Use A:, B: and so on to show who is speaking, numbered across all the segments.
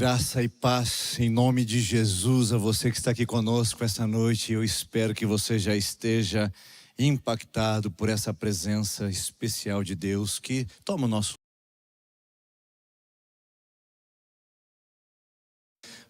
A: Graça e paz em nome de Jesus a você que está aqui conosco esta noite. Eu espero que você já esteja impactado por essa presença especial de Deus que toma o nosso,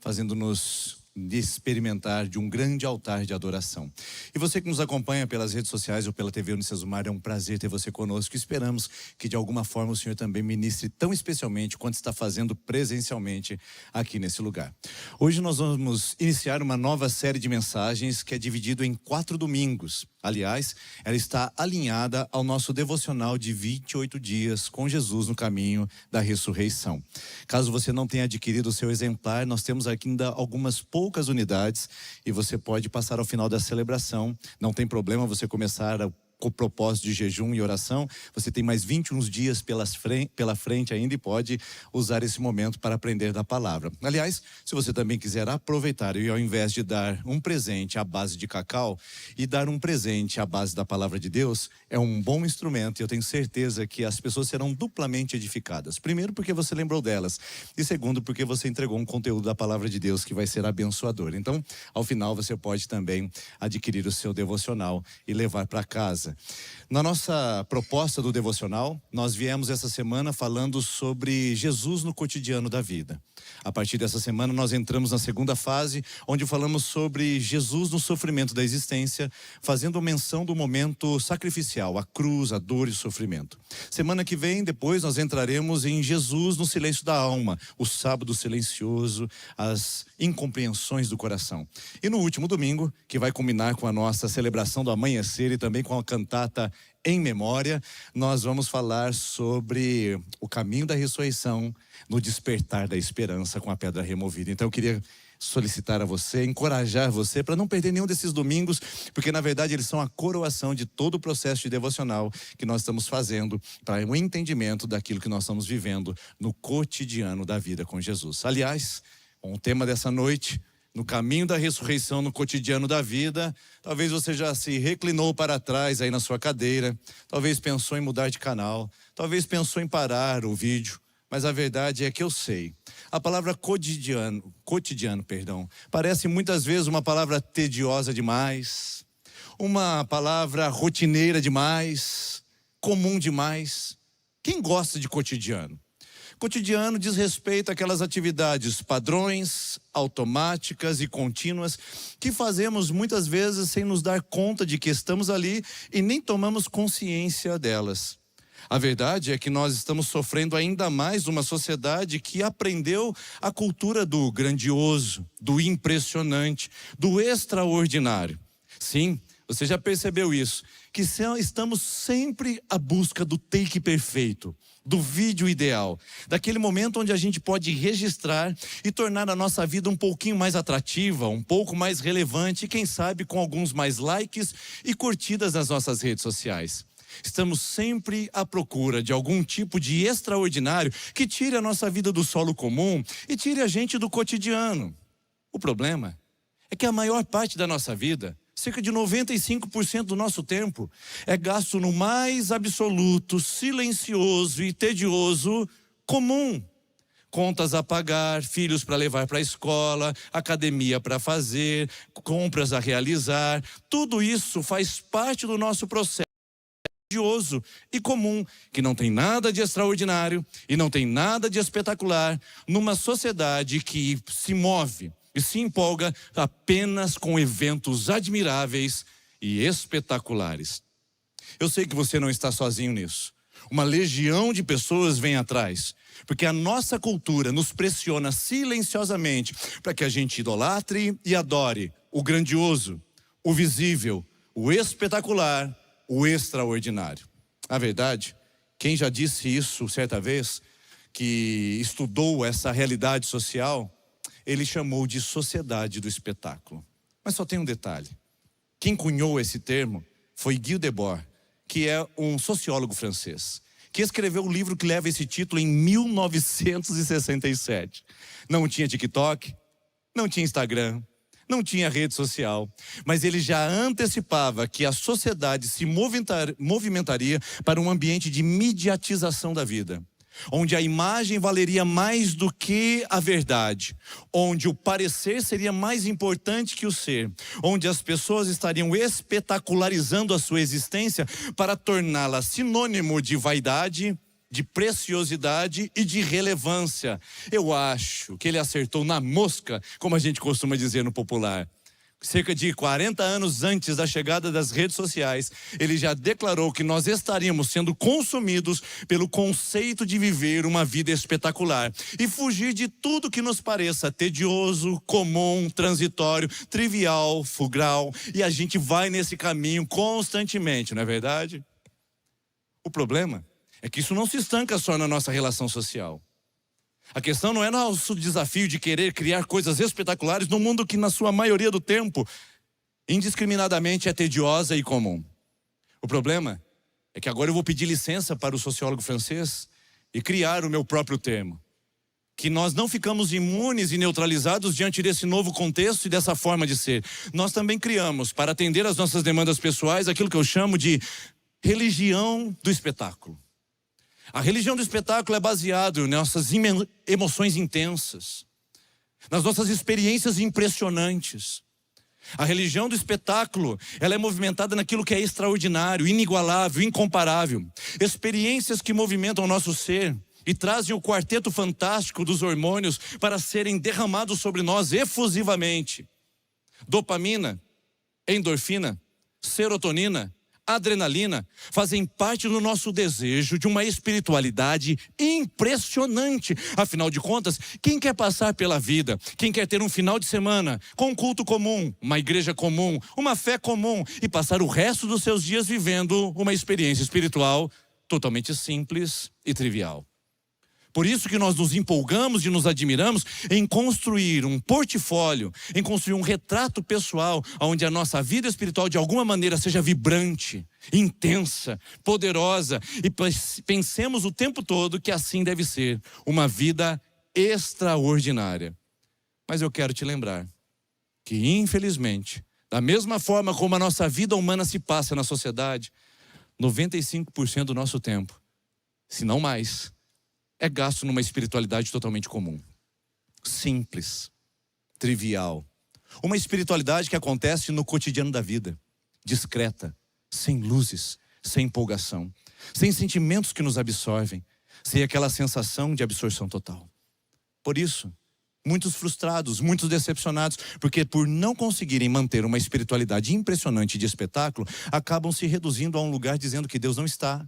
A: fazendo-nos experimentar de um grande altar de adoração. E você que nos acompanha pelas redes sociais ou pela TV Unicesumar, é um prazer ter você conosco. Esperamos que de alguma forma o Senhor também ministre tão especialmente quanto está fazendo presencialmente aqui nesse lugar. Hoje nós vamos iniciar uma nova série de mensagens que é dividido em 4 domingos. Aliás, ela está alinhada ao nosso devocional de 28 dias com Jesus no caminho da ressurreição. Caso você não tenha adquirido o seu exemplar, nós temos aqui ainda algumas poucas unidades e você pode passar ao final da celebração. Não tem problema você começar com o propósito de jejum e oração. Você tem mais 21 dias pela frente ainda e pode usar esse momento para aprender da palavra. Aliás, se você também quiser aproveitar e ao invés de dar um presente à base de cacau e dar um presente à base da palavra de Deus, é um bom instrumento e eu tenho certeza que as pessoas serão duplamente edificadas. Primeiro, porque você lembrou delas e segundo, porque você entregou um conteúdo da palavra de Deus que vai ser abençoador. Então, ao final você pode também adquirir o seu devocional e levar para casa. Na nossa proposta do devocional, nós viemos essa semana falando sobre Jesus no cotidiano da vida. A partir dessa semana nós entramos na segunda fase, onde falamos sobre Jesus no sofrimento da existência, fazendo menção do momento sacrificial, a cruz, a dor e o sofrimento. Semana que vem, depois, nós entraremos em Jesus no silêncio da alma, o sábado silencioso, as incompreensões do coração. E no último domingo, que vai culminar com a nossa celebração do amanhecer e também com a cantata Em Memória, nós vamos falar sobre o caminho da ressurreição no despertar da esperança com a pedra removida. Então eu queria solicitar a você, encorajar você para não perder nenhum desses domingos, porque na verdade eles são a coroação de todo o processo de devocional que nós estamos fazendo para o entendimento daquilo que nós estamos vivendo no cotidiano da vida com Jesus. Aliás, o tema dessa noite, no caminho da ressurreição, no cotidiano da vida. Talvez você já se reclinou para trás aí na sua cadeira, talvez pensou em mudar de canal, talvez pensou em parar o vídeo, mas a verdade é que eu sei. A palavra cotidiano, parece muitas vezes uma palavra tediosa demais, uma palavra rotineira demais, comum demais. Quem gosta de cotidiano? Cotidiano diz respeito àquelas atividades padrões, automáticas e contínuas que fazemos muitas vezes sem nos dar conta de que estamos ali e nem tomamos consciência delas. A verdade é que nós estamos sofrendo ainda mais uma sociedade que aprendeu a cultura do grandioso, do impressionante, do extraordinário. Sim, você já percebeu isso, que estamos sempre à busca do take perfeito, do vídeo ideal, daquele momento onde a gente pode registrar e tornar a nossa vida um pouquinho mais atrativa, um pouco mais relevante e quem sabe com alguns mais likes e curtidas nas nossas redes sociais. Estamos sempre à procura de algum tipo de extraordinário que tire a nossa vida do solo comum e tire a gente do cotidiano. O problema é que a maior parte da nossa vida, cerca de 95% do nosso tempo, é gasto no mais absoluto, silencioso e tedioso comum. Contas a pagar, filhos para levar para a escola, academia para fazer, compras a realizar. Tudo isso faz parte do nosso processo tedioso e comum, que não tem nada de extraordinário e não tem nada de espetacular numa sociedade que se move e se empolga apenas com eventos admiráveis e espetaculares. Eu sei que você não está sozinho nisso. Uma legião de pessoas vem atrás, porque a nossa cultura nos pressiona silenciosamente para que a gente idolatre e adore o grandioso, o visível, o espetacular, o extraordinário. A verdade, quem já disse isso certa vez, que estudou essa realidade social, ele chamou de sociedade do espetáculo. Mas só tem um detalhe. Quem cunhou esse termo foi Guy Debord, que é um sociólogo francês, que escreveu um livro que leva esse título em 1967. Não tinha TikTok, não tinha Instagram, não tinha rede social, mas ele já antecipava que a sociedade se movimentaria para um ambiente de mediatização da vida. onde a imagem valeria mais do que a verdade, onde o parecer seria mais importante que o ser, onde as pessoas estariam espetacularizando a sua existência para torná-la sinônimo de vaidade, de preciosidade e de relevância. Eu acho que ele acertou na mosca, como a gente costuma dizer no popular. Cerca de 40 anos antes da chegada das redes sociais, ele já declarou que nós estaríamos sendo consumidos pelo conceito de viver uma vida espetacular e fugir de tudo que nos pareça tedioso, comum, transitório, trivial, fugral. E a gente vai nesse caminho constantemente, não é verdade? O problema é que isso não se estanca só na nossa relação social. A questão não é nosso desafio de querer criar coisas espetaculares num mundo que, na sua maioria do tempo, indiscriminadamente é tediosa e comum. O problema é que agora eu vou pedir licença para o sociólogo francês e criar o meu próprio termo. Que nós não ficamos imunes e neutralizados diante desse novo contexto e dessa forma de ser. Nós também criamos, para atender às nossas demandas pessoais, aquilo que eu chamo de religião do espetáculo. A religião do espetáculo é baseada em nossas emoções intensas, nas nossas experiências impressionantes. A religião do espetáculo, ela é movimentada naquilo que é extraordinário, inigualável, incomparável. Experiências que movimentam o nosso ser e trazem o quarteto fantástico dos hormônios para serem derramados sobre nós efusivamente. Dopamina, endorfina, serotonina, adrenalina fazem parte do nosso desejo de uma espiritualidade impressionante. Afinal de contas, quem quer passar pela vida, quem quer ter um final de semana com um culto comum, uma igreja comum, uma fé comum e passar o resto dos seus dias vivendo uma experiência espiritual totalmente simples e trivial? Por isso que nós nos empolgamos e nos admiramos em construir um portfólio, em construir um retrato pessoal, onde a nossa vida espiritual de alguma maneira seja vibrante, intensa, poderosa, e pensemos o tempo todo que assim deve ser uma vida extraordinária. Mas eu quero te lembrar que, infelizmente, da mesma forma como a nossa vida humana se passa na sociedade, 95% do nosso tempo, se não mais, é gasto numa espiritualidade totalmente comum, simples, trivial. Uma espiritualidade que acontece no cotidiano da vida, discreta, sem luzes, sem empolgação, sem sentimentos que nos absorvem, sem aquela sensação de absorção total. Por isso, muitos frustrados, muitos decepcionados, porque por não conseguirem manter uma espiritualidade impressionante de espetáculo, acabam se reduzindo a um lugar dizendo que Deus não está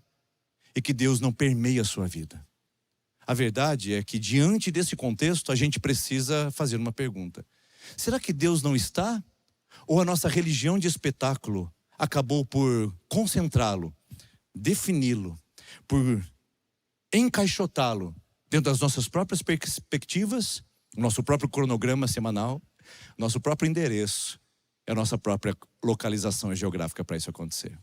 A: e que Deus não permeia a sua vida. A verdade é que, diante desse contexto, a gente precisa fazer uma pergunta. Será que Deus não está? Ou a nossa religião de espetáculo acabou por concentrá-lo, defini-lo, por encaixotá-lo dentro das nossas próprias perspectivas, nosso próprio cronograma semanal, nosso próprio endereço, e a nossa própria localização geográfica para isso acontecer?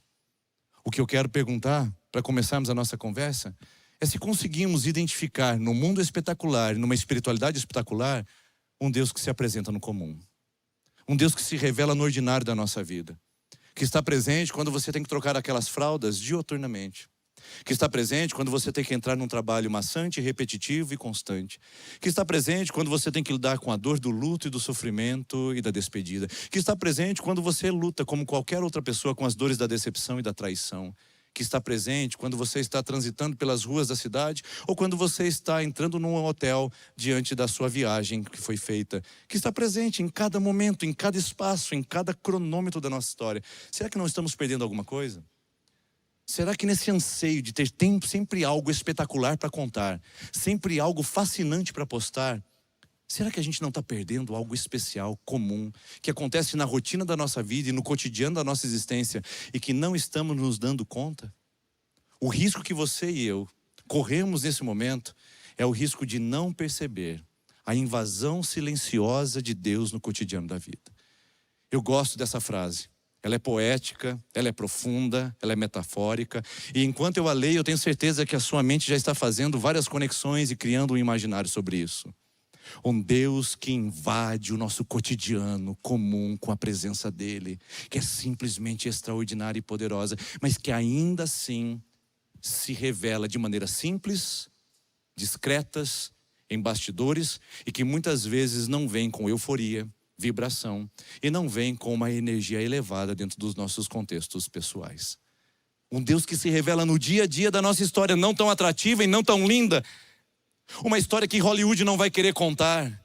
A: O que eu quero perguntar, para começarmos a nossa conversa, é se conseguimos identificar no mundo espetacular, numa espiritualidade espetacular, um Deus que se apresenta no comum. Um Deus que se revela no ordinário da nossa vida. Que está presente quando você tem que trocar aquelas fraldas dioturnamente. Que está presente quando você tem que entrar num trabalho maçante, repetitivo e constante. Que está presente quando você tem que lidar com a dor do luto e do sofrimento e da despedida. Que está presente quando você luta como qualquer outra pessoa com as dores da decepção e da traição. Que está presente quando você está transitando pelas ruas da cidade ou quando você está entrando num hotel diante da sua viagem que foi feita. Que está presente em cada momento, em cada espaço, em cada cronômetro da nossa história. Será que não estamos perdendo alguma coisa? Será que nesse anseio de ter sempre algo espetacular para contar, sempre algo fascinante para postar, será que a gente não está perdendo algo especial, comum, que acontece na rotina da nossa vida e no cotidiano da nossa existência e que não estamos nos dando conta? O risco que você e eu corremos nesse momento é o risco de não perceber a invasão silenciosa de Deus no cotidiano da vida. Eu gosto dessa frase. Ela é poética, ela é profunda, ela é metafórica. E enquanto eu a leio, eu tenho certeza que a sua mente já está fazendo várias conexões e criando um imaginário sobre isso. Um Deus que invade o nosso cotidiano comum com a presença dele, que é simplesmente extraordinária e poderosa, mas que ainda assim se revela de maneira simples discretas, em bastidores, e que muitas vezes não vêm com euforia, vibração, e não vêm com uma energia elevada dentro dos nossos contextos pessoais. Um Deus que se revela no dia a dia da nossa história, não tão atrativa e não tão linda. Uma história que Hollywood não vai querer contar.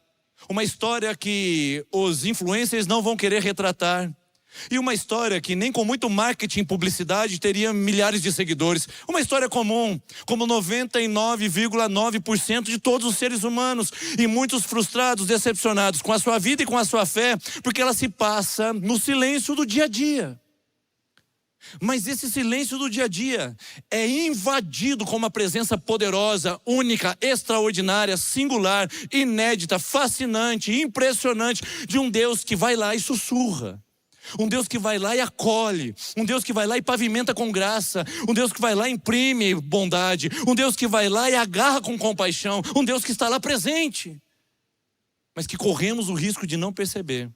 A: Uma história que os influencers não vão querer retratar. E uma história que nem com muito marketing e publicidade teria milhares de seguidores. Uma história comum, como 99,9% de todos os seres humanos. E muitos frustrados, decepcionados com a sua vida e com a sua fé, porque ela se passa no silêncio do dia a dia. Mas esse silêncio do dia a dia é invadido com uma presença poderosa, única, extraordinária, singular, inédita, fascinante, impressionante, de um Deus que vai lá e sussurra. Um Deus que vai lá e acolhe, um Deus que vai lá e pavimenta com graça, um Deus que vai lá e imprime bondade, um Deus que vai lá e agarra com compaixão, um Deus que está lá presente, mas que corremos o risco de não perceber,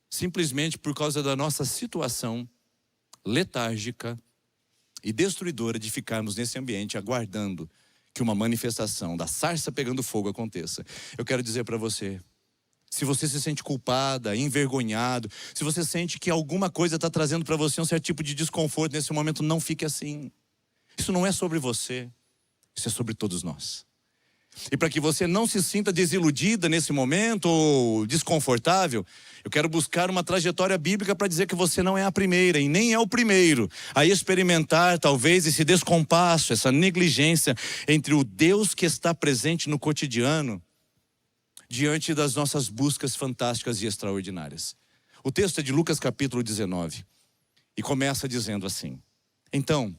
A: simplesmente por causa da nossa situação letárgica e destruidora de ficarmos nesse ambiente aguardando que uma manifestação da sarça pegando fogo aconteça. Eu quero dizer para você, se você se sente culpada, envergonhado, se você sente que alguma coisa está trazendo para você um certo tipo de desconforto nesse momento, não fique assim. Isso não é sobre você, isso é sobre todos nós. E para que você não se sinta desiludida nesse momento ou desconfortável, eu quero buscar uma trajetória bíblica para dizer que você não é a primeira e nem é o primeiro a experimentar talvez esse descompasso, essa negligência entre o Deus que está presente no cotidiano diante das nossas buscas fantásticas e extraordinárias. O texto é de Lucas capítulo 19 e começa dizendo assim: então,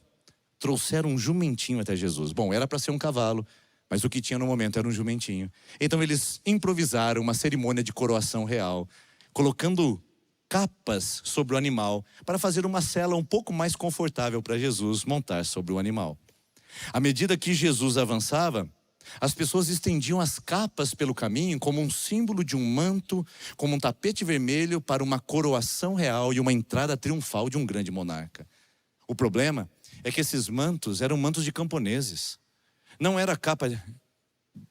A: trouxeram um jumentinho até Jesus. Bom, era para ser um cavalo, mas o que tinha no momento era um jumentinho. Então eles improvisaram uma cerimônia de coroação real, colocando capas sobre o animal para fazer uma sela um pouco mais confortável para Jesus montar sobre o animal. À medida que Jesus avançava, as pessoas estendiam as capas pelo caminho como um símbolo de um manto, como um tapete vermelho para uma coroação real e uma entrada triunfal de um grande monarca. O problema é que esses mantos eram mantos de camponeses. Não era capa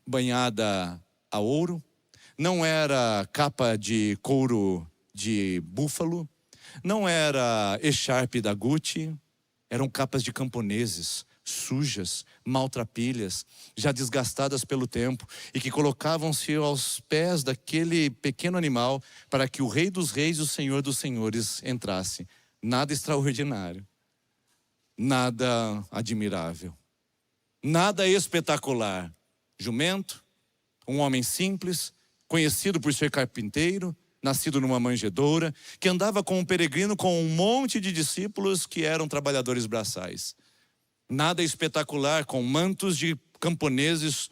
A: banhada a ouro, não era capa de couro de búfalo, não era echarpe da Gucci, eram capas de camponeses, sujas, maltrapilhas, já desgastadas pelo tempo, e que colocavam-se aos pés daquele pequeno animal para que o Rei dos Reis e o Senhor dos Senhores entrasse. Nada extraordinário, nada admirável, nada espetacular. Jumento, um homem simples, conhecido por ser carpinteiro, nascido numa manjedoura, que andava com um peregrino com um monte de discípulos que eram trabalhadores braçais. Nada espetacular, com mantos de camponeses,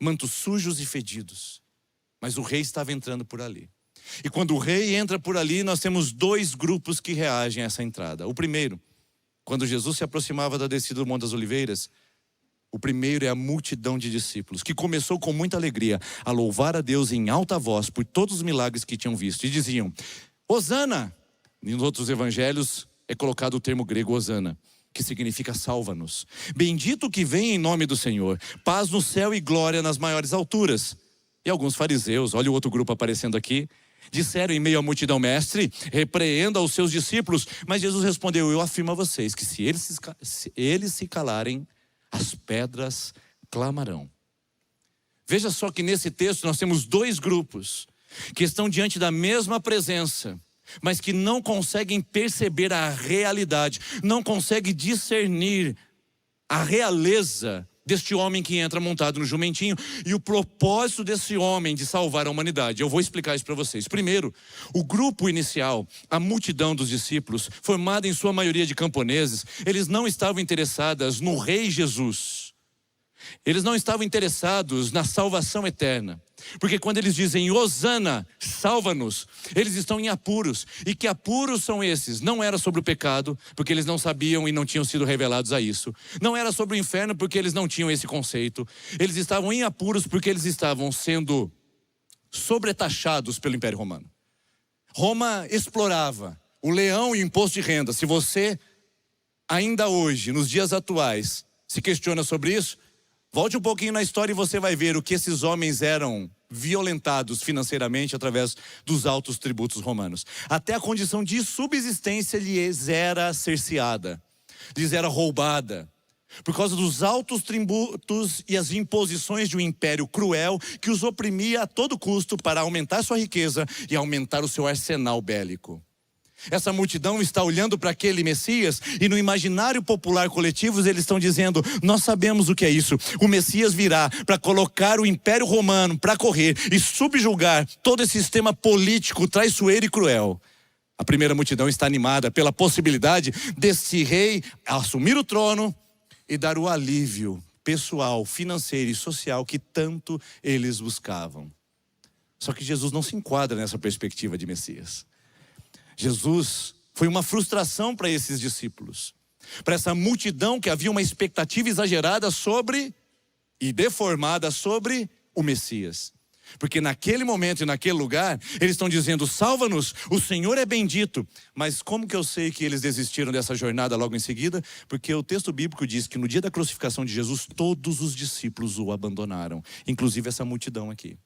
A: mantos sujos e fedidos. Mas o rei estava entrando por ali. E quando o rei entra por ali, nós temos dois grupos que reagem a essa entrada. O primeiro, quando Jesus se aproximava da descida do Monte das Oliveiras, o primeiro é a multidão de discípulos, que começou com muita alegria a louvar a Deus em alta voz por todos os milagres que tinham visto. E diziam, Hosana! Nos outros evangelhos é colocado o termo grego Hosana, que significa salva-nos. Bendito que vem em nome do Senhor, paz no céu e glória nas maiores alturas. E alguns fariseus, olha o outro grupo aparecendo aqui, disseram em meio à multidão, mestre, repreenda os seus discípulos. Mas Jesus respondeu, eu afirmo a vocês que se eles se calarem, as pedras clamarão. Veja só que nesse texto nós temos dois grupos que estão diante da mesma presença, mas que não conseguem perceber a realidade, não conseguem discernir a realeza deste homem que entra montado no jumentinho e o propósito desse homem de salvar a humanidade. Eu vou explicar isso para vocês. Primeiro, o grupo inicial, a multidão dos discípulos, formada em sua maioria de camponeses, eles não estavam interessados no Rei Jesus. Eles não estavam interessados na salvação eterna. Porque quando eles dizem, Hosana, salva-nos, eles estão em apuros. E que apuros são esses? Não era sobre o pecado, porque eles não sabiam e não tinham sido revelados a isso. Não era sobre o inferno, porque eles não tinham esse conceito. Eles estavam em apuros porque eles estavam sendo sobretaxados pelo Império Romano. Roma explorava o leão e o imposto de renda. Se você, ainda hoje, nos dias atuais, se questiona sobre isso, Volte um pouquinho na história e você vai ver o que esses homens eram violentados financeiramente através dos altos tributos romanos. Até a condição de subsistência lhes era cerceada, lhes era roubada, por causa dos altos tributos e as imposições de um império cruel que os oprimia a todo custo para aumentar sua riqueza e aumentar o seu arsenal bélico. Essa multidão está olhando para aquele Messias e no imaginário popular coletivo eles estão dizendo: nós sabemos o que é isso. O Messias virá para colocar o Império Romano para correr e subjugar todo esse sistema político traiçoeiro e cruel. A primeira multidão está animada pela possibilidade desse rei assumir o trono e dar o alívio pessoal, financeiro e social que tanto eles buscavam. Só que Jesus não se enquadra nessa perspectiva de Messias. Jesus foi uma frustração para esses discípulos, para essa multidão que havia uma expectativa exagerada sobre e deformada sobre o Messias. Porque naquele momento e naquele lugar, eles estão dizendo: salva-nos, o Senhor é bendito. Mas como que eu sei que eles desistiram dessa jornada logo em seguida? Porque o texto bíblico diz que no dia da crucificação de Jesus, todos os discípulos o abandonaram, inclusive essa multidão aqui.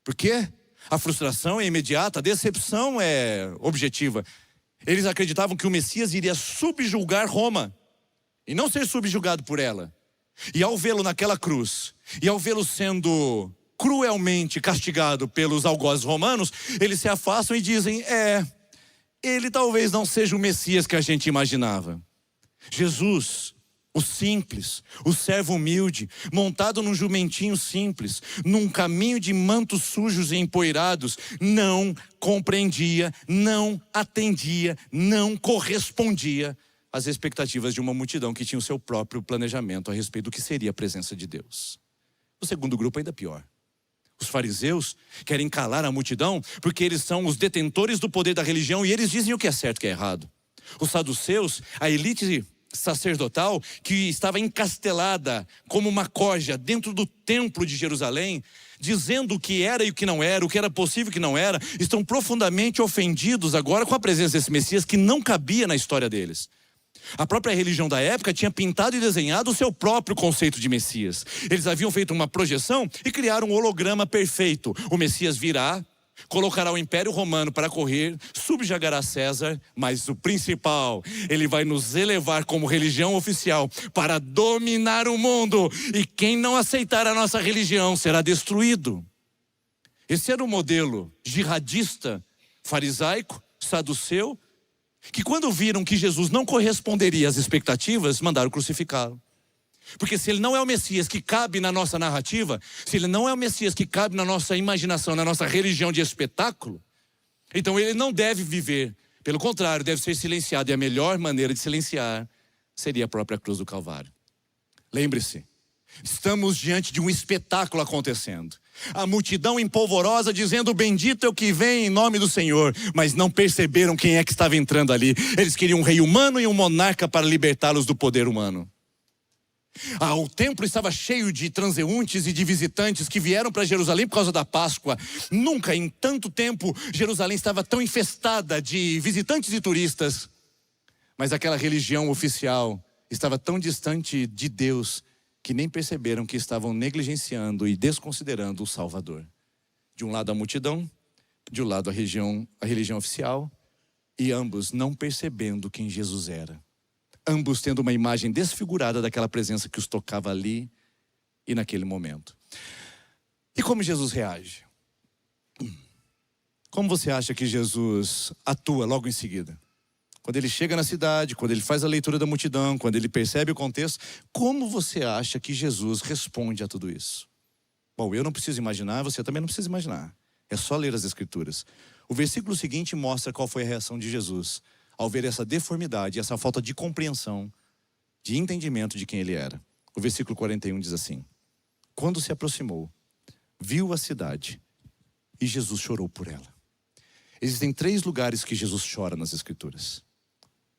A: Por quê? A frustração é imediata, a decepção é objetiva. Eles acreditavam que o Messias iria subjugar Roma e não ser subjugado por ela. E ao vê-lo naquela cruz, e ao vê-lo sendo cruelmente castigado pelos algozes romanos, eles se afastam e dizem: ele talvez não seja o Messias que a gente imaginava. Jesus, o simples, o servo humilde, montado num jumentinho simples, num caminho de mantos sujos e empoeirados, não compreendia, não atendia, não correspondia às expectativas de uma multidão que tinha o seu próprio planejamento a respeito do que seria a presença de Deus. O segundo grupo ainda pior. Os fariseus querem calar a multidão porque eles são os detentores do poder da religião e eles dizem o que é certo e o que é errado. Os saduceus, a elite sacerdotal que estava encastelada como uma corja dentro do templo de Jerusalém, dizendo o que era e o que não era, o que era possível e o que não era, estão profundamente ofendidos agora com a presença desse Messias que não cabia na história deles. A própria religião da época tinha pintado e desenhado o seu próprio conceito de Messias. Eles haviam feito uma projeção e criaram um holograma perfeito. O Messias virá, colocará o Império Romano para correr, subjugará César, mas o principal, ele vai nos elevar como religião oficial para dominar o mundo. E quem não aceitar a nossa religião será destruído. Esse era o modelo jihadista, farisaico, saduceu, que quando viram que Jesus não corresponderia às expectativas, mandaram crucificá-lo. Porque se ele não é o Messias que cabe na nossa narrativa, se ele não é o Messias que cabe na nossa imaginação, na nossa religião de espetáculo, então ele não deve viver. Pelo contrário, deve ser silenciado. E a melhor maneira de silenciar seria a própria cruz do Calvário. Lembre-se, estamos diante de um espetáculo acontecendo. A multidão empolvorosa dizendo: bendito é o que vem em nome do Senhor. Mas não perceberam quem é que estava entrando ali. Eles queriam um rei humano e um monarca para libertá-los do poder humano. O templo estava cheio de transeuntes e de visitantes que vieram para Jerusalém por causa da Páscoa. Nunca em tanto tempo Jerusalém estava tão infestada de visitantes e turistas. Mas aquela religião oficial estava tão distante de Deus que nem perceberam que estavam negligenciando e desconsiderando o Salvador. De um lado a multidão, de um lado a religião oficial, e ambos não percebendo quem Jesus era. Ambos tendo uma imagem desfigurada daquela presença que os tocava ali e naquele momento. E como Jesus reage? Como você acha que Jesus atua logo em seguida? Quando ele chega na cidade, quando ele faz a leitura da multidão, quando ele percebe o contexto, como você acha que Jesus responde a tudo isso? Bom, eu não preciso imaginar, você também não precisa imaginar. É só ler as Escrituras. O versículo seguinte mostra qual foi a reação de Jesus ao ver essa deformidade, essa falta de compreensão, de entendimento de quem ele era. O versículo 41 diz assim: quando se aproximou, viu a cidade e Jesus chorou por ela. Existem 3 lugares que Jesus chora nas Escrituras.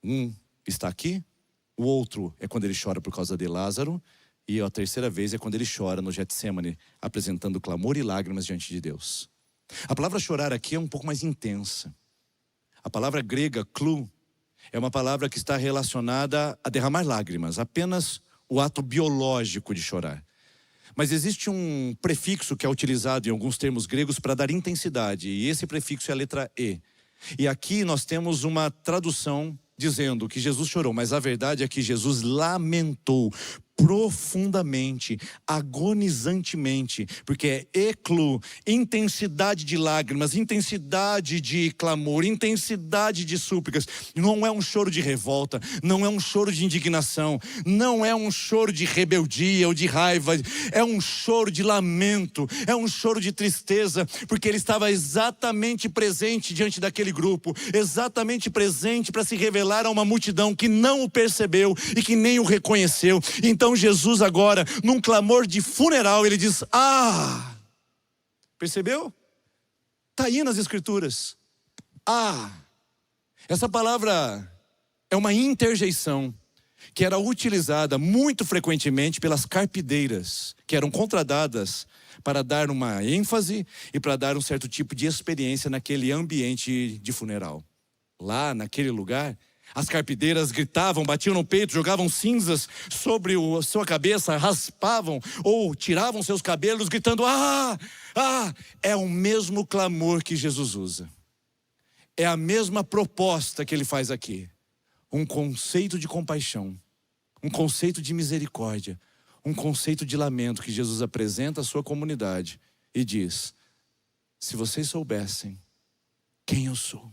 A: Um está aqui, o outro é quando ele chora por causa de Lázaro, e a terceira vez é quando ele chora no Getsêmani, apresentando clamor e lágrimas diante de Deus. A palavra chorar aqui é um pouco mais intensa. A palavra grega, klou, é uma palavra que está relacionada a derramar lágrimas, apenas o ato biológico de chorar. Mas existe um prefixo que é utilizado em alguns termos gregos para dar intensidade, e esse prefixo é a letra E. E aqui nós temos uma tradução dizendo que Jesus chorou, mas a verdade é que Jesus lamentou profundamente, agonizantemente, porque é eclo, intensidade de lágrimas, intensidade de clamor, intensidade de súplicas. Não é um choro de revolta, não é um choro de indignação, não é um choro de rebeldia ou de raiva, é um choro de lamento, é um choro de tristeza, porque ele estava exatamente presente diante daquele grupo, exatamente presente para se revelar a uma multidão que não o percebeu e que nem o reconheceu. Então Jesus agora, num clamor de funeral, ele diz: ah! Percebeu? Está aí nas escrituras. Ah! Essa palavra é uma interjeição que era utilizada muito frequentemente pelas carpideiras, que eram contratadas para dar uma ênfase e para dar um certo tipo de experiência naquele ambiente de funeral. Lá naquele lugar, as carpideiras gritavam, batiam no peito, jogavam cinzas sobre a sua cabeça, raspavam ou tiravam seus cabelos, gritando: ah, ah! É o mesmo clamor que Jesus usa. É a mesma proposta que ele faz aqui. Um conceito de compaixão, um conceito de misericórdia, um conceito de lamento que Jesus apresenta à sua comunidade e diz: se vocês soubessem quem eu sou,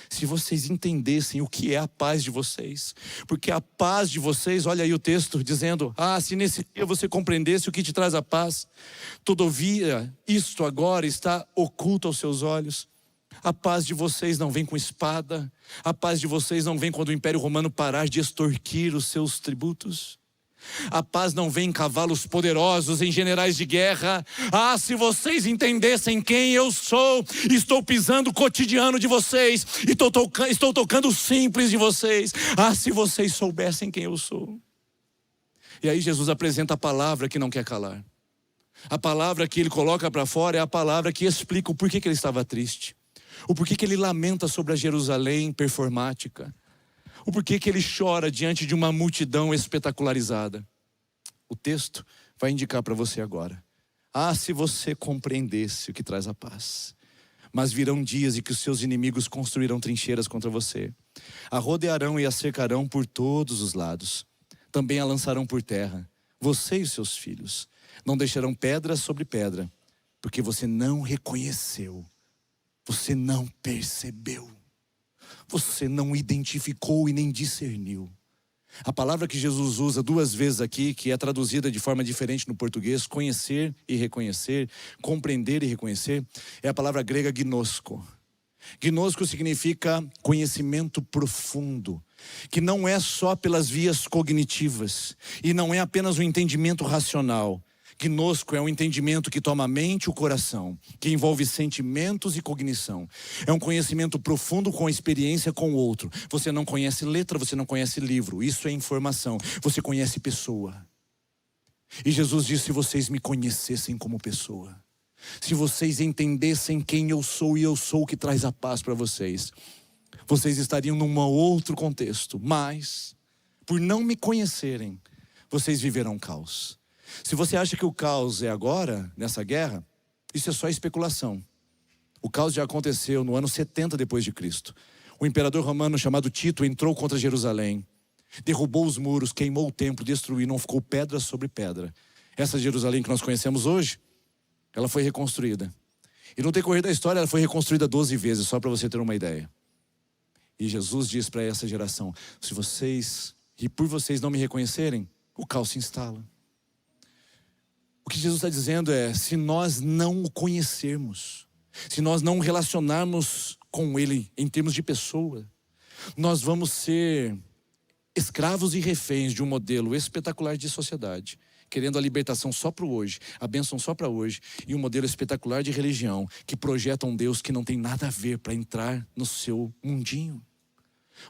A: se vocês entendessem o que é a paz de vocês, porque a paz de vocês, olha aí o texto dizendo: ah, se nesse dia você compreendesse o que te traz a paz, todavia isto agora está oculto aos seus olhos. A paz de vocês não vem com espada, a paz de vocês não vem quando o Império Romano parar de extorquir os seus tributos. A paz não vem em cavalos poderosos, em generais de guerra. Ah, se vocês entendessem quem eu sou, estou pisando o cotidiano de vocês, e estou tocando o simples de vocês. Ah, se vocês soubessem quem eu sou. E aí Jesus apresenta a palavra que não quer calar. A palavra que ele coloca para fora é a palavra que explica o porquê que ele estava triste, o porquê que ele lamenta sobre a Jerusalém performática, o porquê que ele chora diante de uma multidão espetacularizada. O texto vai indicar para você agora: ah, se você compreendesse o que traz a paz. Mas virão dias em que os seus inimigos construirão trincheiras contra você, a rodearão e a cercarão por todos os lados, também a lançarão por terra, você e os seus filhos. Não deixarão pedra sobre pedra, porque você não reconheceu, você não percebeu, você não identificou e nem discerniu. A palavra que Jesus usa duas vezes aqui, que é traduzida de forma diferente no português, conhecer e reconhecer, compreender e reconhecer, é a palavra grega gnosko. Gnosko significa conhecimento profundo, que não é só pelas vias cognitivas, e não é apenas um entendimento racional. Gnosko é um entendimento que toma a mente e o coração, que envolve sentimentos e cognição. É um conhecimento profundo com a experiência com o outro. Você não conhece letra, você não conhece livro. Isso é informação. Você conhece pessoa. E Jesus disse: se vocês me conhecessem como pessoa, se vocês entendessem quem eu sou e eu sou o que traz a paz para vocês, vocês estariam num outro contexto. Mas, por não me conhecerem, vocês viverão caos. Se você acha que o caos é agora, nessa guerra, isso é só especulação. O caos já aconteceu no ano 70 depois de Cristo. O imperador romano chamado Tito entrou contra Jerusalém, derrubou os muros, queimou o templo, destruiu, não ficou pedra sobre pedra. Essa Jerusalém que nós conhecemos hoje, ela foi reconstruída. E no decorrer da história, ela foi reconstruída 12 vezes, só para você ter uma ideia. E Jesus diz para essa geração: se vocês, e por vocês não me reconhecerem, o caos se instala. O que Jesus está dizendo é: se nós não o conhecermos, se nós não relacionarmos com Ele em termos de pessoa, nós vamos ser escravos e reféns de um modelo espetacular de sociedade, querendo a libertação só para o hoje, a bênção só para hoje, e um modelo espetacular de religião que projeta um Deus que não tem nada a ver para entrar no seu mundinho.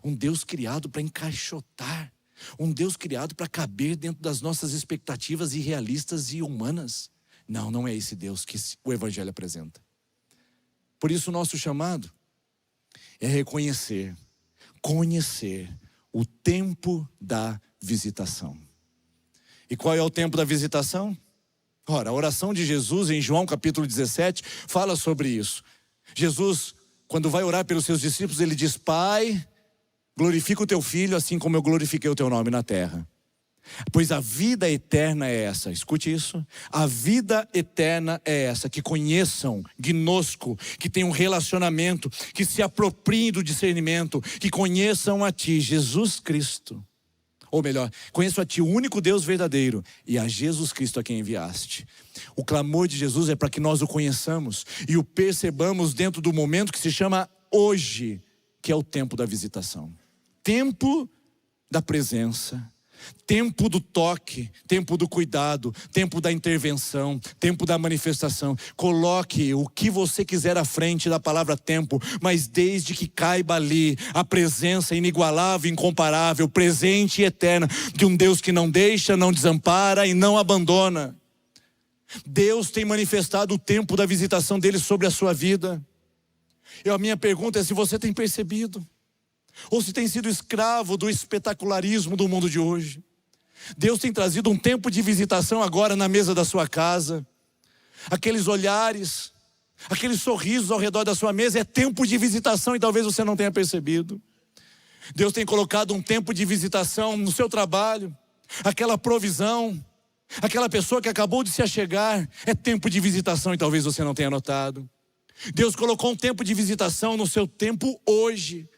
A: Um Deus criado para encaixotar. Um Deus criado para caber dentro das nossas expectativas irrealistas e humanas. Não, não é esse Deus que o Evangelho apresenta. Por isso o nosso chamado é reconhecer, conhecer o tempo da visitação. E qual é o tempo da visitação? Ora, a oração de Jesus em João capítulo 17 fala sobre isso. Jesus, quando vai orar pelos seus discípulos, ele diz: Pai, glorifica o teu filho assim como eu glorifiquei o teu nome na terra. Pois a vida eterna é essa, escute isso. A vida eterna é essa, que conheçam, gnosco, que tenham um relacionamento, que se apropriem do discernimento, que conheçam a ti, Jesus Cristo. Ou melhor, conheço a ti, o único Deus verdadeiro, e a Jesus Cristo a quem enviaste. O clamor de Jesus é para que nós o conheçamos e o percebamos dentro do momento que se chama hoje, que é o tempo da visitação. Tempo da presença, tempo do toque, tempo do cuidado, tempo da intervenção, tempo da manifestação. Coloque o que você quiser à frente da palavra tempo, mas desde que caiba ali a presença inigualável, incomparável, presente e eterna de um Deus que não deixa, não desampara e não abandona. Deus tem manifestado o tempo da visitação dele sobre a sua vida. E a minha pergunta é se você tem percebido, ou se tem sido escravo do espetacularismo do mundo de hoje. Deus tem trazido um tempo de visitação agora na mesa da sua casa. Aqueles olhares, aqueles sorrisos ao redor da sua mesa é tempo de visitação e talvez você não tenha percebido. Deus tem colocado um tempo de visitação no seu trabalho. Aquela provisão, aquela pessoa que acabou de se achegar, é tempo de visitação e talvez você não tenha notado. Deus colocou um tempo de visitação no seu tempo hoje.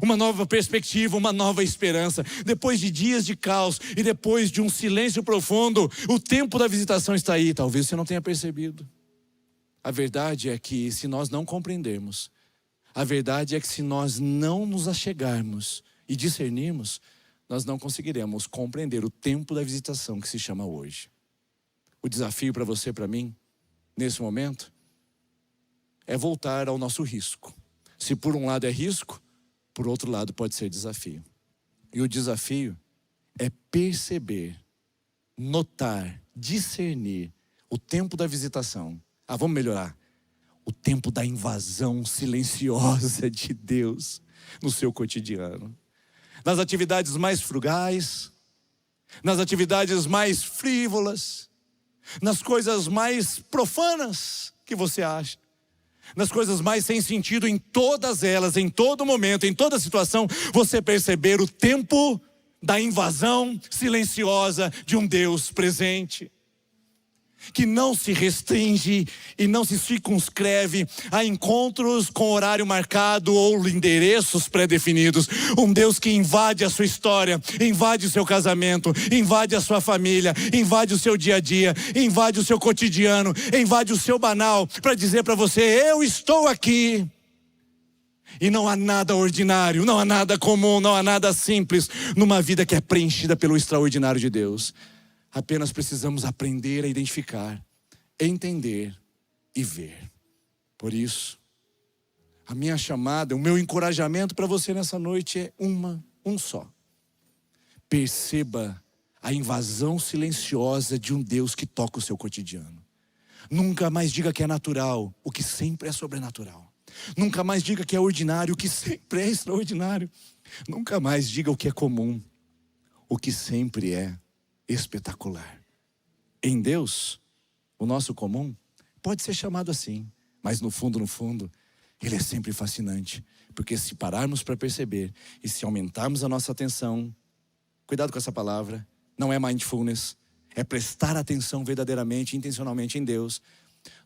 A: Uma nova perspectiva, uma nova esperança. Depois de dias de caos e depois de um silêncio profundo, o tempo da visitação está aí. Talvez você não tenha percebido. A verdade é que se nós não compreendermos, a verdade é que se nós não nos achegarmos e discernirmos, nós não conseguiremos compreender o tempo da visitação que se chama hoje. O desafio para você e para mim, nesse momento, é voltar ao nosso risco. Se por um lado é risco, por outro lado pode ser desafio. E o desafio é perceber, notar, discernir o tempo da visitação. Vamos melhorar. O tempo da invasão silenciosa de Deus no seu cotidiano. Nas atividades mais frugais, nas atividades mais frívolas, nas coisas mais profanas que você acha. Nas coisas mais sem sentido, em todas elas, em todo momento, em toda situação, você perceber o tempo da invasão silenciosa de um Deus presente, que não se restringe e não se circunscreve a encontros com horário marcado ou endereços pré-definidos. Um Deus que invade a sua história, invade o seu casamento, invade a sua família, invade o seu dia a dia, invade o seu cotidiano, invade o seu banal, para dizer para você: eu estou aqui. E não há nada ordinário, não há nada comum, não há nada simples numa vida que é preenchida pelo extraordinário de Deus. Apenas precisamos aprender a identificar, entender e ver. Por isso, a minha chamada, o meu encorajamento para você nessa noite é um só. Perceba a invasão silenciosa de um Deus que toca o seu cotidiano. Nunca mais diga que é natural, o que sempre é sobrenatural. Nunca mais diga que é ordinário, o que sempre é extraordinário. Nunca mais diga o que é comum, o que sempre é espetacular. Em Deus, o nosso comum pode ser chamado assim, mas no fundo, ele é sempre fascinante, porque se pararmos para perceber e se aumentarmos a nossa atenção, cuidado com essa palavra, não é mindfulness, é prestar atenção verdadeiramente, intencionalmente em Deus,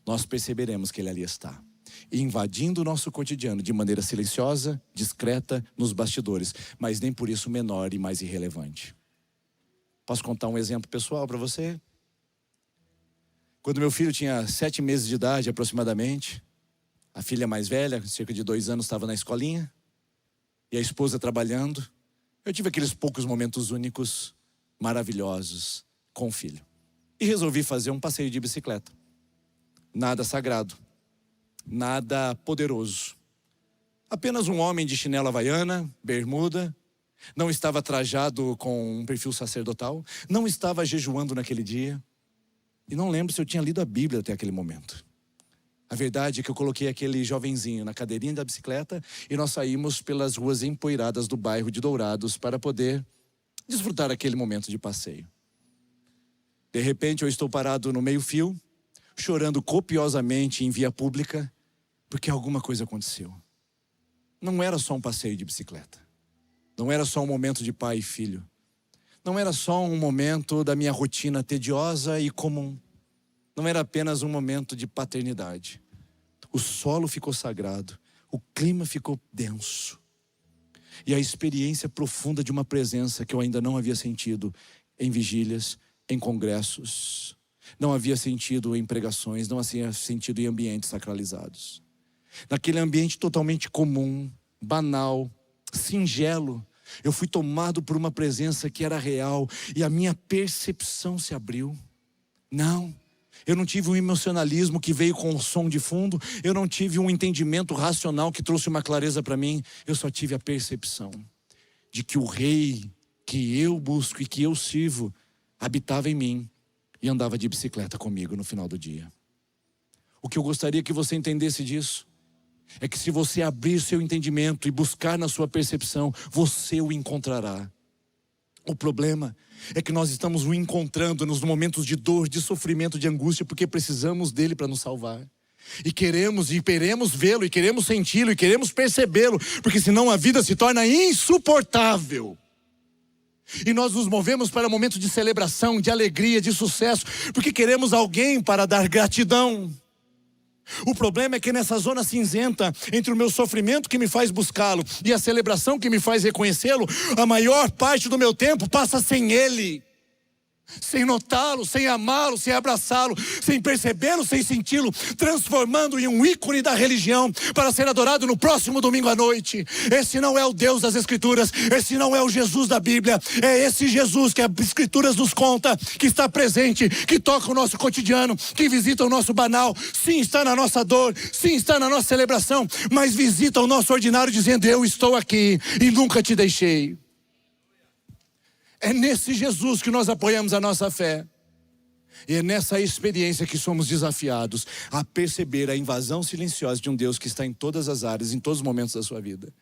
A: nós perceberemos que Ele ali está, invadindo o nosso cotidiano de maneira silenciosa, discreta, nos bastidores, mas nem por isso menor e mais irrelevante. Posso contar um exemplo pessoal para você? Quando meu filho tinha 7 meses de idade aproximadamente, a filha mais velha, cerca de 2 anos, estava na escolinha, e a esposa trabalhando, eu tive aqueles poucos momentos únicos, maravilhosos, com o filho. E resolvi fazer um passeio de bicicleta. Nada sagrado, nada poderoso. Apenas um homem de chinela havaiana, bermuda, não estava trajado com um perfil sacerdotal, não estava jejuando naquele dia, e não lembro se eu tinha lido a Bíblia até aquele momento. A verdade é que eu coloquei aquele jovenzinho na cadeirinha da bicicleta e nós saímos pelas ruas empoeiradas do bairro de Dourados para poder desfrutar aquele momento de passeio. De De repente eu estou parado no meio-fio, chorando copiosamente em via pública, porque alguma coisa aconteceu. Não era só um passeio de bicicleta. Não era só um momento de pai e filho. Não era só um momento da minha rotina tediosa e comum. Não era apenas um momento de paternidade. O solo ficou sagrado, o clima ficou denso. E a experiência profunda de uma presença que eu ainda não havia sentido em vigílias, em congressos, não havia sentido em pregações, não havia sentido em ambientes sacralizados. Naquele ambiente totalmente comum, banal, singelo, eu fui tomado por uma presença que era real e a minha percepção se abriu. Não, eu não tive um emocionalismo que veio com o som de fundo, eu não tive um entendimento racional que trouxe uma clareza para mim, eu só tive a percepção de que o rei que eu busco e que eu sirvo habitava em mim e andava de bicicleta comigo no final do dia. O que eu gostaria que você entendesse disso é que se você abrir seu entendimento e buscar na sua percepção, você o encontrará. O problema é que nós estamos o encontrando nos momentos de dor, de sofrimento, de angústia, porque precisamos dele para nos salvar. E queremos vê-lo, e queremos senti-lo, e queremos percebê-lo, porque senão a vida se torna insuportável. E nós nos movemos para momentos de celebração, de alegria, de sucesso, porque queremos alguém para dar gratidão. O problema é que nessa zona cinzenta, entre o meu sofrimento que me faz buscá-lo e a celebração que me faz reconhecê-lo, a maior parte do meu tempo passa sem ele. Sem notá-lo, sem amá-lo, sem abraçá-lo, sem percebê-lo, sem senti-lo, transformando em um ícone da religião para ser adorado no próximo domingo à noite. Esse não é o Deus das Escrituras, esse não é o Jesus da Bíblia, é esse Jesus que as Escrituras nos conta, que está presente, que toca o nosso cotidiano, que visita o nosso banal, sim, está na nossa dor, sim, está na nossa celebração, mas visita o nosso ordinário dizendo: eu estou aqui e nunca te deixei. É nesse Jesus que nós apoiamos a nossa fé. E é nessa experiência que somos desafiados a perceber a invasão silenciosa de um Deus que está em todas as áreas, em todos os momentos da sua vida.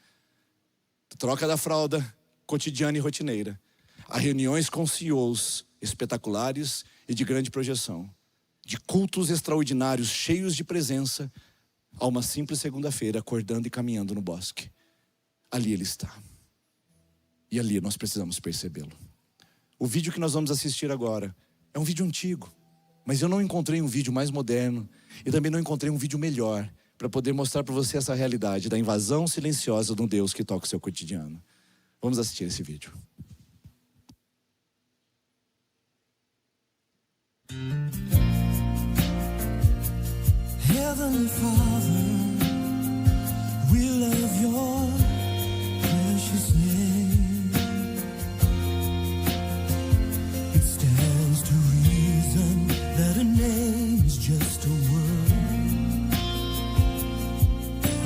A: Troca da fralda cotidiana e rotineira, a reuniões com CEOs espetaculares e de grande projeção, de cultos extraordinários cheios de presença, a uma simples segunda-feira acordando e caminhando no bosque. Ali ele está. E ali nós precisamos percebê-lo. O vídeo que nós vamos assistir agora é um vídeo antigo, mas eu não encontrei um vídeo mais moderno e também não encontrei um vídeo melhor para poder mostrar para você essa realidade da invasão silenciosa de um Deus que toca o seu cotidiano. Vamos assistir esse vídeo. Heavenly Father, we love your precious name. That a name is just a word.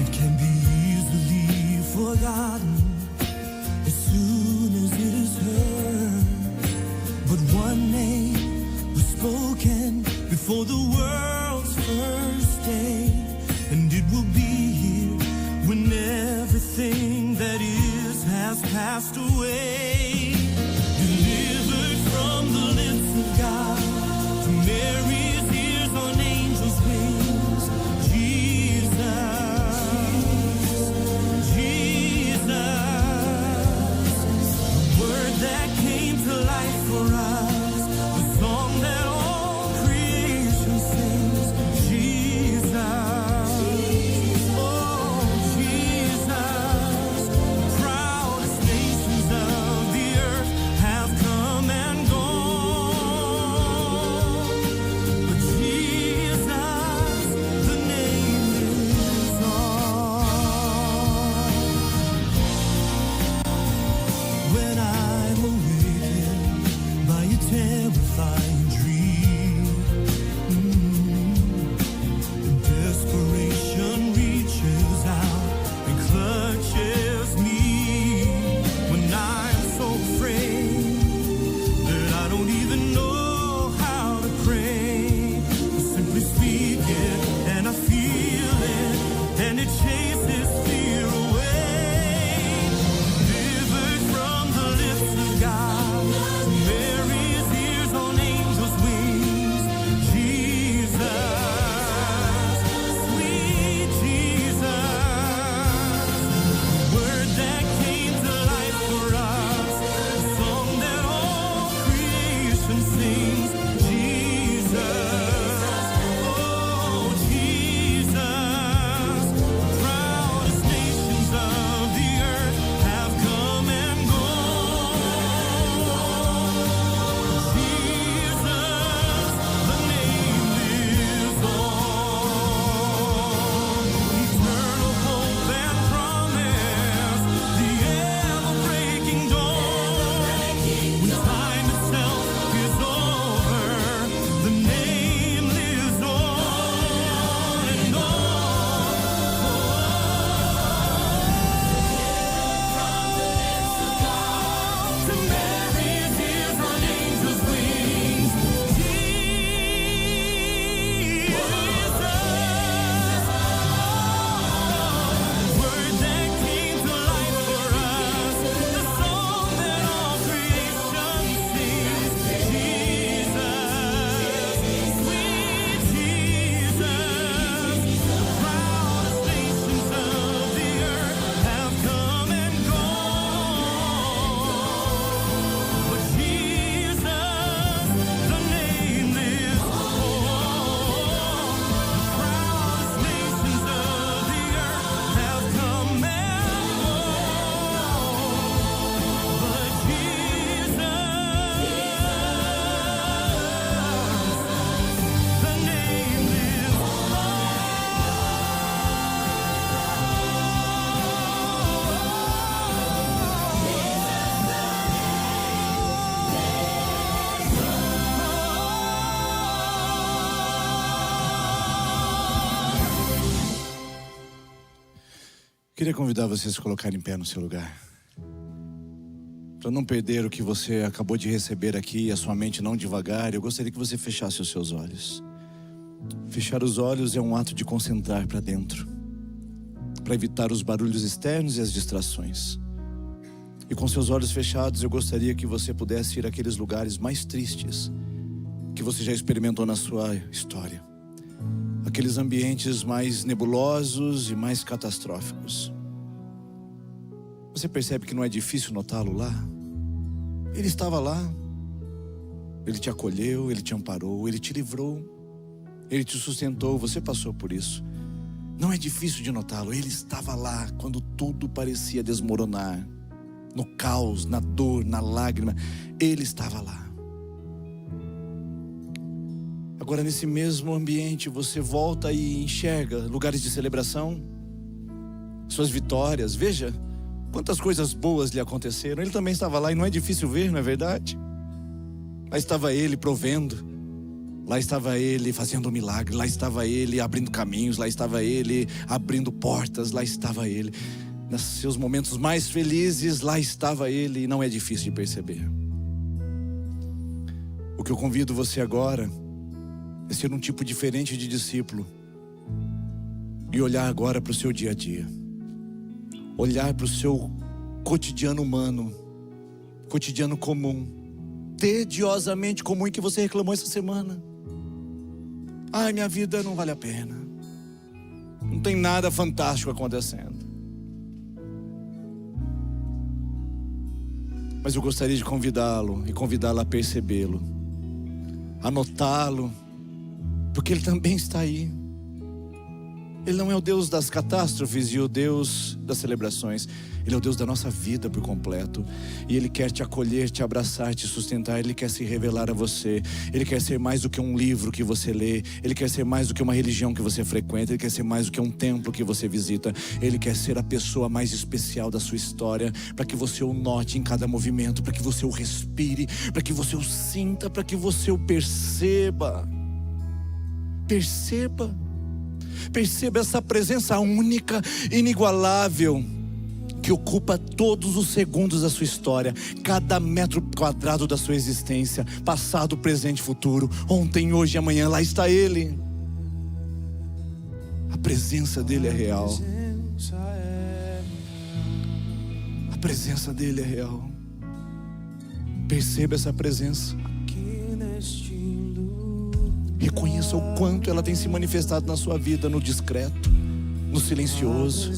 A: It can be easily forgotten as soon as it is heard. But one name was spoken before the world's first day, and it will be here when everything that is has passed away. Delivered from the lips of God, Mary's ears on angels' wings. Jesus, Jesus, the word that came to life for us, the song that all creation sings. Jesus, oh Jesus, the proudest nations of the earth have come and gone. Terrifying dream. Desperation reaches out and clutches me when I'm so afraid that I don't even know how to pray. Simply speak it and I feel it, and it chases fear away. Delivered from the lips of God, Mary's ears on angels' wings. Queria convidar você a se colocar em pé no seu lugar. Para não perder o que você acabou de receber aqui e a sua mente não devagar, eu gostaria que você fechasse os seus olhos. Fechar os olhos é um ato de concentrar para dentro, para evitar os barulhos externos e as distrações. E com seus olhos fechados, eu gostaria que você pudesse ir àqueles lugares mais tristes que você já experimentou na sua história. Aqueles ambientes mais nebulosos e mais catastróficos. Você percebe que não é difícil notá-lo lá? Ele estava lá. Ele te acolheu, ele te amparou, ele te livrou, ele te sustentou, você passou por isso. Não é difícil de notá-lo. Ele estava lá quando tudo parecia desmoronar. No caos, na dor, na lágrima. Ele estava lá. Agora, nesse mesmo ambiente, você volta e enxerga lugares de celebração, suas vitórias. Veja quantas coisas boas lhe aconteceram. Ele também estava lá e não é difícil ver, não é verdade? Lá estava ele provendo, lá estava ele fazendo um milagre, lá estava ele abrindo caminhos, lá estava ele abrindo portas, lá estava ele. Nos seus momentos mais felizes, lá estava ele, e não é difícil de perceber. O que eu convido você agora é ser um tipo diferente de discípulo e olhar agora para o seu dia a dia. Olhar para o seu cotidiano humano, cotidiano comum, tediosamente comum, em que você reclamou essa semana. Ai, minha vida não vale a pena. Não tem nada fantástico acontecendo. Mas eu gostaria de convidá-lo e convidá-la a percebê-lo, a notá-lo, porque Ele também está aí. Ele não é o Deus das catástrofes e o Deus das celebrações. Ele é o Deus da nossa vida por completo. E Ele quer te acolher, te abraçar, te sustentar. Ele quer se revelar a você. Ele quer ser mais do que um livro que você lê. Ele quer ser mais do que uma religião que você frequenta. Ele quer ser mais do que um templo que você visita. Ele quer ser a pessoa mais especial da sua história, para que você o note em cada movimento, para que você o respire, para que você o sinta, para que você o perceba. Perceba essa presença única, inigualável, que ocupa todos os segundos da sua história, cada metro quadrado da sua existência, passado, presente, futuro, ontem, hoje e amanhã. Lá está Ele. A presença dEle é real. A presença dEle é real. Perceba essa presença. Reconheça o quanto ela tem se manifestado na sua vida, no discreto, no silencioso.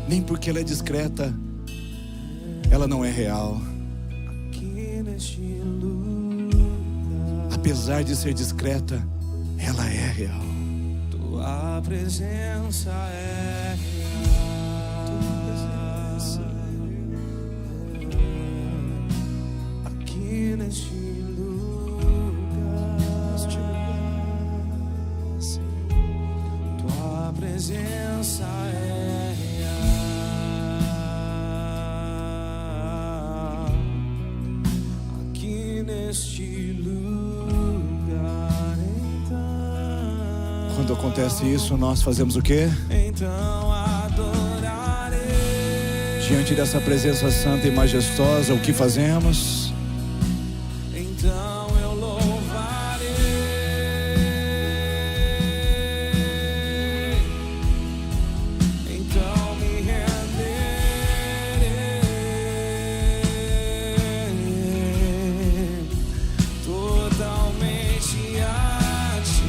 A: Nem porque ela é discreta, ela não é real. Apesar de ser discreta, ela é real.
B: Tua presença é real. Aqui neste presença é real. Aqui neste lugar, então.
A: Quando acontece isso, nós fazemos o quê?
B: Então adorarei.
A: Diante dessa presença santa e majestosa, o que fazemos?
B: Então eu louvarei. Então me renderei totalmente a Ti.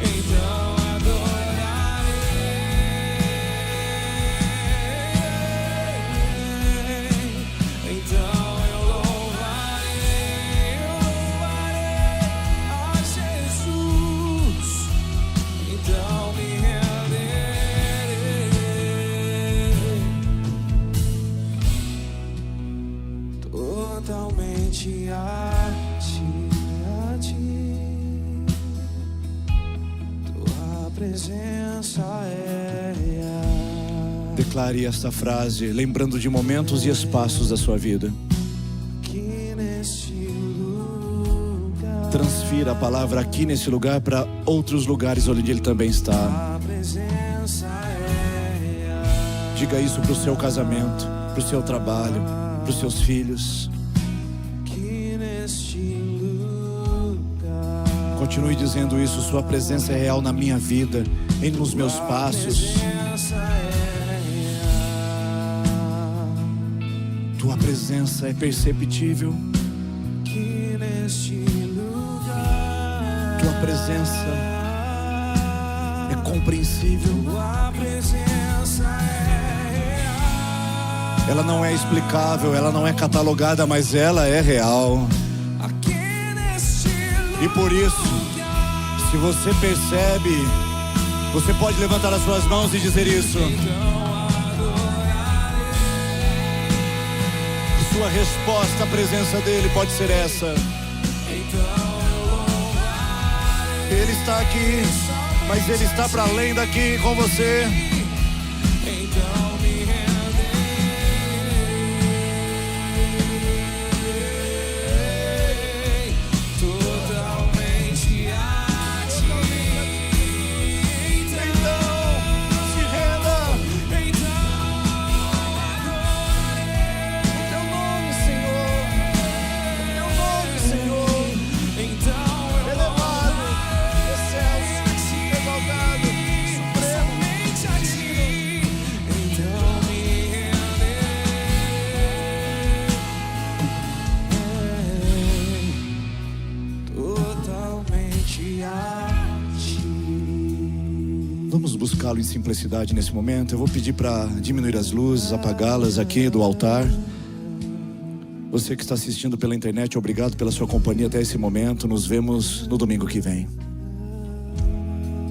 B: Então adorarei. Então eu louvarei a Jesus. Então me renderei totalmente a Ti, a Ti. Tua presença é real.
A: Declare esta frase, lembrando de momentos e espaços da sua vida.
B: Aqui neste lugar.
A: transfira a palavra aqui nesse lugar para outros lugares onde Ele também está.
B: A presença é real.
A: Diga isso para o seu casamento, para o seu trabalho, para os seus filhos.
B: Que neste lugar
A: Continue dizendo isso. Sua presença é real na minha vida, nos meus passos.
B: presença é real.
A: Tua presença é perceptível.
B: Que neste lugar
A: Tua presença é compreensível.
B: Tua presença é real.
A: Ela não é explicável, ela não é catalogada, mas ela é real.
B: Aqui neste
A: E por isso, se você percebe, você pode levantar as suas mãos e dizer isso. Sua resposta à presença dele pode ser essa. Ele está aqui, mas ele está para além daqui com você.
B: então me renderei totalmente a ti.
A: Então, se renda.
B: Teu nome, Senhor. Teu nome, Senhor. Então eu
A: Elevado, excelso, exaltado, supremo.
B: somente a ti. Então me renderei totalmente a ti.
A: Vamos buscá-lo em simplicidade nesse momento. Eu vou pedir para diminuir as luzes, apagá-las aqui do altar. Você que está assistindo pela internet, obrigado pela sua companhia até esse momento. Nos vemos no domingo que vem.